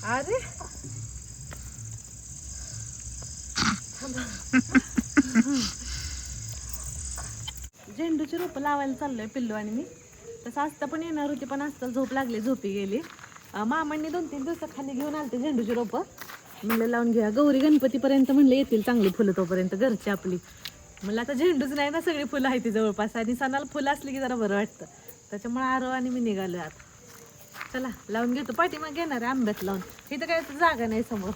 अरे झेंडूची रोपं लावायला चाललोय पिल्लू आणि मी. तसं आस्था पण येणार होती पण आस्था झोप लागली, झोपी गेली. मामांनी 2-3 दिवसाखाली घेऊन आलते झेंडूची रोपं. म्हणलं लावून घ्या, गौरी गणपतीपर्यंत म्हणलं येतील चांगली फुलं तोपर्यंत घरची आपली. म्हणलं आता झेंडूच नाही ना, सगळी फुलं आहे ती जवळपास आणि सणाला फुलं असली की जरा बरं वाटतं. त्याच्यामुळे आरो आणि मी निघालो आता. चला लावून घेतो, पाठीमागे घेणार आहे आंब्यात लावून. इथं काय जागा नाही समोर.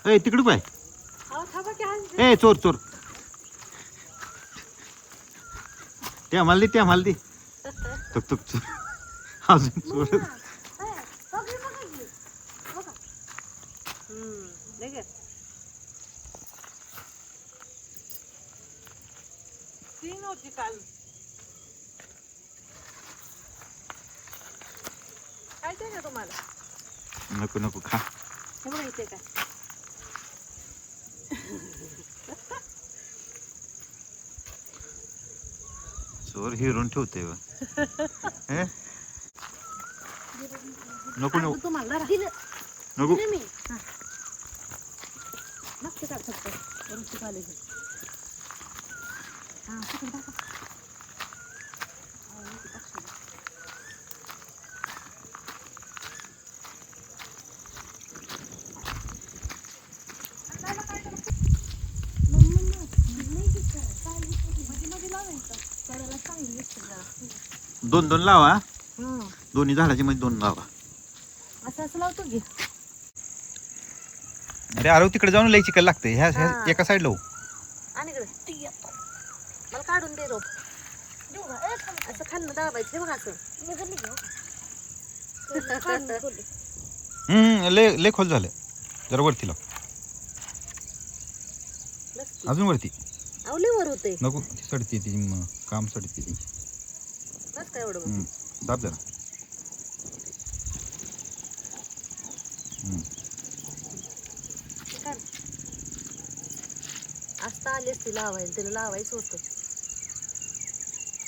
ए तिकडे काय ए चोर चोर ते आम्हाला दे तुक तुक चोर अजून चोर. ती नव्हती काल. खायचंय का तुम्हाला? नको नको खा. हे बघा इथे काय. चोर हिरून ठेवते नको नको तुम्हाला नको मी मागचे काढ फक्त वरची कॉलेज. हां तिकडे दाखव. दोन दोन लावा. दोन्ही झाडाची मध्ये 2 लावा. असं असं लावतो की. अरे आरो तिकडे जाऊन लई चिकल लागते ह्या एका साईड लावू. आणि इकडे मला काढून दे रोप. असं खाल्लं दाबायचं बघा असं. लय खोल झालं. जरा वरती लाव. अजून वरती आवलीवर होते नको सडते ती काम सडते ती. बस काय एवढं दाब जरा. आस्था आली असती लावायला, तिला लावायचं होतं.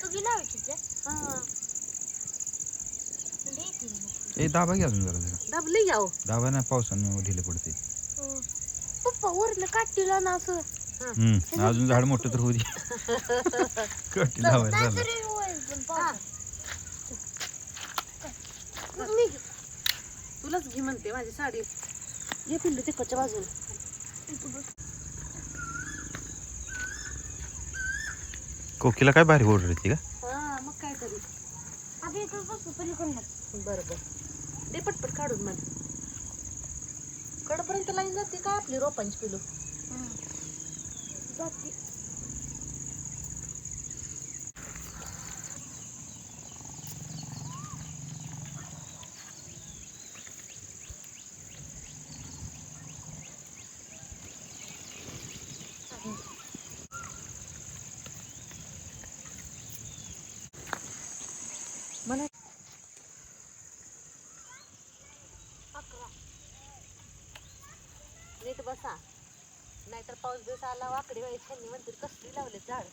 तुझी लावायची ए दाबा घ्या अजून जरा जरा. दाबले याव दाबा ना पावसाने ढिले पडते. पप्पा वरनं काढतील ना असं. अजून झाड मोठं तर होऊ दे. कटी लावायला झालं. तुलाच घे म्हणते माझी साडी. ये पिल्लू तिकडच्या बाजूला. कोकीला काय भारी ओरड येते का? हा मग काय तरी. बरं बरं ते पटपट काढून मला. कडपर्यंत लाईन जाते का आपली रोपांची पिलू? जाते. मला नीट बसा, नाहीतर पाऊस दिवस आला वाकडी व्हायची. ह्यांनी म्हणतील कसली लावले झाड.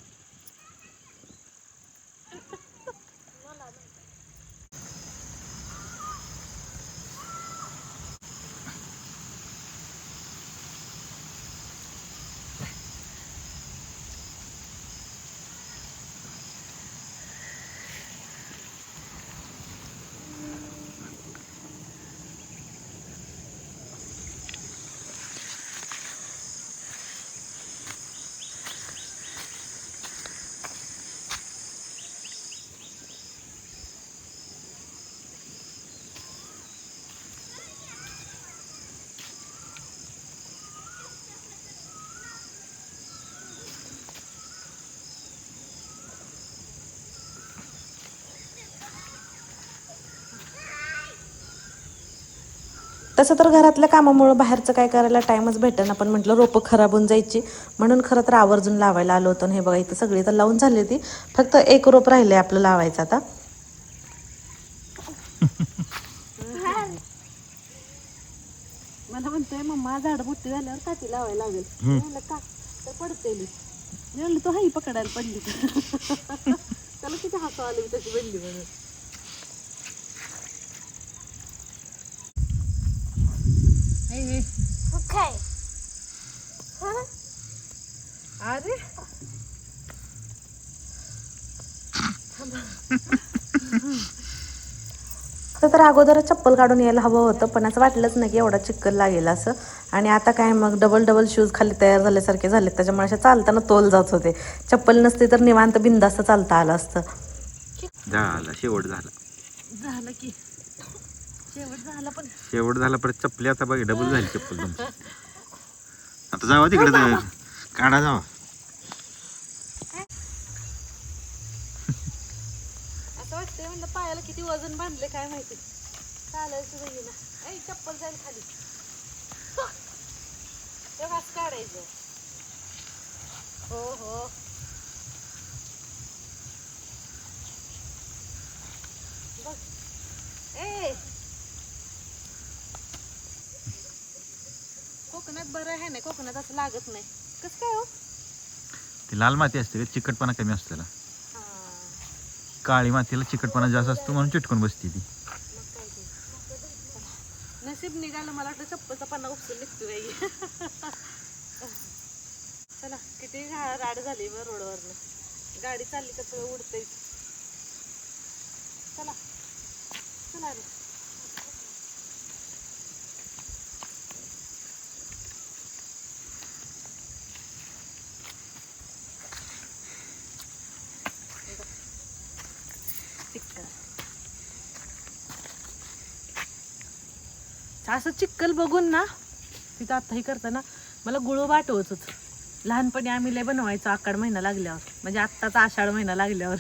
तसं तर घरातल्या कामामुळं बाहेरचं काय करायला टाईमच भेटेना. पण म्हटलं रोपं खराब होऊन जायची म्हणून खरं तर आवर्जून लावायला आलो होतं. हे बघा इथं सगळी तर लावून झाली ती. फक्त एक रोप राहिले आपलं लावायचं आता. मला म्हणतोय मम्मा झाड मोठी झाल्यावर काठी लावायला लागेल. मी म्हणलं का तर पडते मी म्हणलं तो हाई पकडायला पडली त्याला किती हसू आले मी तशी बनली म्हणून. अरे तर अगोदर चप्पल काढून यायला हवं होतं, पण असं वाटलंच नाही की एवढा चिखल लागेल असं. आणि आता काय मग डबल शूज खाली तयार झाल्यासारखे झाले, त्याच्यामुळे अशा चालताना तोल जात होते. चप्पल नसते तर निवांत बिंदास्त चालता आलं असतं. झाला शेवट झाला. झालं की शेवट झाला, पण शेवट झाला. परत चप्पली आता बघ डबल झाली चप्पल तुमची. आता जावा तिकडे काढा जावा. असं वाटतंय म्हणलं पायाला किती वजन बांधले काय माहिती, चालायचं नाही ना. ऐ चप्पल जाईल खाली, तेव्हाच काढायचं. हो हो बघ. ए कोकणात बरं आहे ना, कोकणात असं लागत नाही. कसं काय हो? ती लाल माती असते का, चिकटपणा कमी असतो त्याला. काळी मातीला चिकटपणा जास्त असतो म्हणून चिटकून बसते ती. नशीब निघालं, मला वाटतं चप्पलचा पन्ना उपसून निघतो बाई. चला किती राड झाली बरं रोडवरनं, गाडी चालली का सगळं उडतंय. चला चला रे. असं चिक्कल बघून ना तिथं आत्ताही करताना मला गुळोबा आठवत होतं. लहानपणी आम्ही लय बनवायचो आषाढ महिना लागल्यावर, म्हणजे आत्ताचा आषाढ महिना लागल्यावर.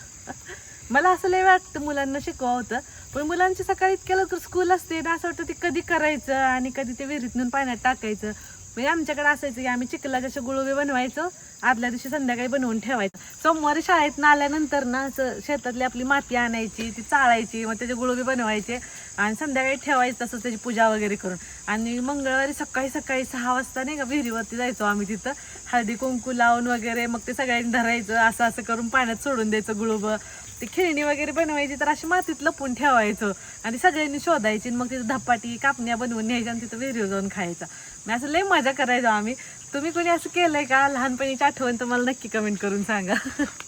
मला असं लय वाटतं मुलांना शिकवा होतं, पण मुलांची सकाळी इतक्या लवकर स्कूल असते ना, असं वाटतं ते कधी करायचं आणि कधी ते विहिरीत नेऊन पाण्यात टाकायचं. म्हणजे आमच्याकडे असायचं की आम्ही चिखलाचे असे गुळोबे बनवायचो, आदल्या दिवशी संध्याकाळी बनवून ठेवायचं. सोमवारी शाळेत आल्यानंतर ना असं शेतातली आपली माती आणायची, ती चाळायची, मग त्याचे गुळोबे बनवायचे आणि संध्याकाळी ठेवायचं तसं त्याची पूजा वगैरे करून. आणि मंगळवारी सकाळी 6 वाजता नाही का विहिरीवरती जायचो आम्ही, तिथं हळदी कुंकू लावून वगैरे मग ते सगळ्यांनी धरायचं, असं करून पाण्यात सोडून द्यायचं गुळोबं. ते खेळणी वगैरे बनवायची तर अशी मातीत लपून ठेवायचं आणि सगळ्यांनी शोधायची, मग तिथं धपाटी कापण्या बनवून न्यायच्या आणि तिथं विहिरीवर जाऊन खायचा. मी असं लय मजा करायचो आम्ही. तुम्ही कोणी असं केलंय का? लहानपणीची आठवण तर मला नक्की कमेंट करून सांगा.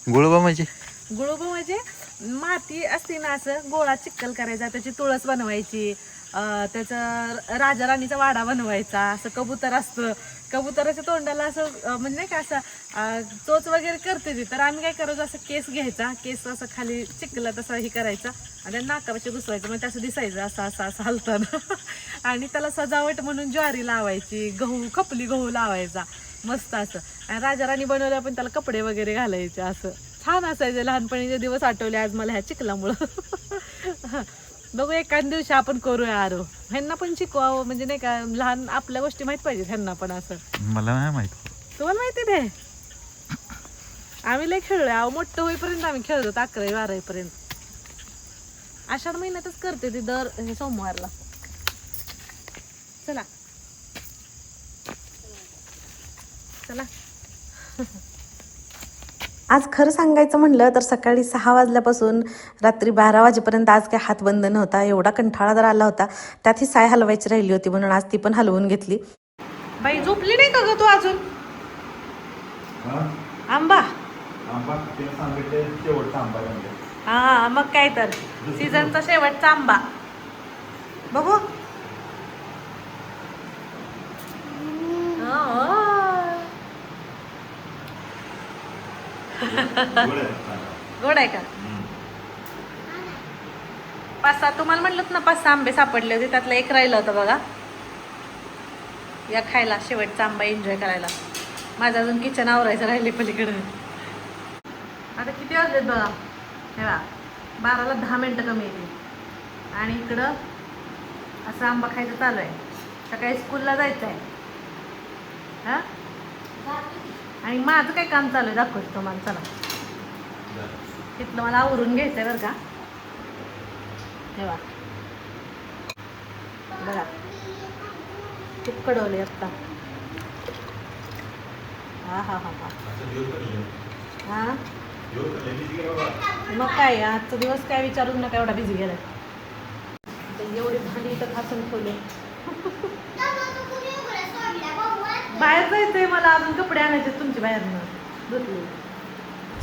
गुळोबा म्हणजे माती असते ना, असं गोळा चिक्कल करायचा, त्याची तुळस बनवायची, त्याचा राजा राणीचा वाडा बनवायचा. असं कबूतर असतं, कबुतराच्या तोंडाला असं म्हणजे नाही का असं चोच वगैरे करते ती. तर आम्ही काय करायचो, असं केस घ्यायचा, केस असं खाली चिकला तसा हे करायचा आणि नाकापाशी घुसवायचं, म्हणजे तसं दिसायचं असं हलताना. आणि त्याला सजावट म्हणून ज्वारी लावायची, खपली गहू लावायचा मस्त असं. आणि राजा राणी बनवल्या पण त्याला कपडे वगैरे घालायचे. असं छान असायचे लहानपणीचे दिवस आठवले आज मला ह्या चिखलामुळं. बघू एखाद दिवशी आपण करूया आरो, ह्यांना पण शिकवावं, म्हणजे नाही का लहान आपल्या गोष्टी माहित पाहिजेत ह्यांना पण. असं मला नाही माहित. तुम्हाला माहिती नाही? आम्ही लय खेळलोय अहो, मोठं होईपर्यंत आम्ही खेळतो 11वी 12वी पर्यंत. आषाढ महिन्यातच करते ती दर सोमवारला. चला चला. आज खरं सांगायचं म्हणलं तर सकाळी 6 वाजल्यापासून रात्री 12 वाजेपर्यंत आज काय हात बंद नव्हता. एवढा कंठाळा जर आला होता, त्यात ही साय हलवायची राहिली होती म्हणून आज ती पण हलवून घेतली. बाई झोपली नाही का ग तू अजून? आंबा हा, मग काय तर सीझनचा शेवटचा आंबा. बघू गोड आहे का? 5-6 तुम्हाला म्हटलं ना 5-6 आंबे सापडले होते, त्यातला एक राहिला होता बघा. या खायला शेवटचा आंबा एन्जॉय करायला. माझं अजून किचन आवरायचं राहिले पलीकडे. आता किती वाजलेत बघा, हे बघा 12ला 10 मिनटं कमी येते आणि इकडं असं आंबा खायचं चालू आहे. सकाळी स्कूलला जायचं आहे हा, आणि माझं काय काम चालू आहे दाखवतो तुम्हाला. चला तिथलं मला आवरून घ्यायचंय बरं का. हे बघा खूप कडवले आत्ता. हा हा हा हा हा. मग काय आजचा दिवस काय विचारून नका, एवढा बिझी गेलाय. एवढी भांडी इथं घासून ठेवले. बाहेर जायचंय मला, अजून कपडे आणायचे तुमच्या बाहेरनं धुतले.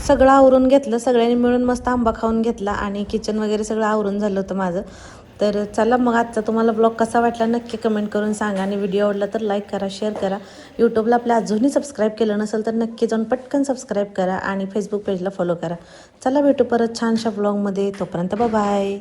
सगळं आवरून घेतलं, सगळ्यांनी मिळून मस्त आंबा खाऊन घेतला आणि किचन वगैरे सगळं आवरून झालं होतं माझं. तर चला मग आजचा तुम्हाला ब्लॉग कसा वाटला नक्की कमेंट करून सांगा आणि व्हिडिओ आवडला तर लाईक करा, शेअर करा. यूट्यूबला आपल्या अजूनही सबस्क्राईब केलं नसेल तर नक्की जाऊन पटकन सबस्क्राईब करा आणि फेसबुक पेजला फॉलो करा. चला भेटू परत छानशा ब्लॉगमध्ये, तोपर्यंत बाय.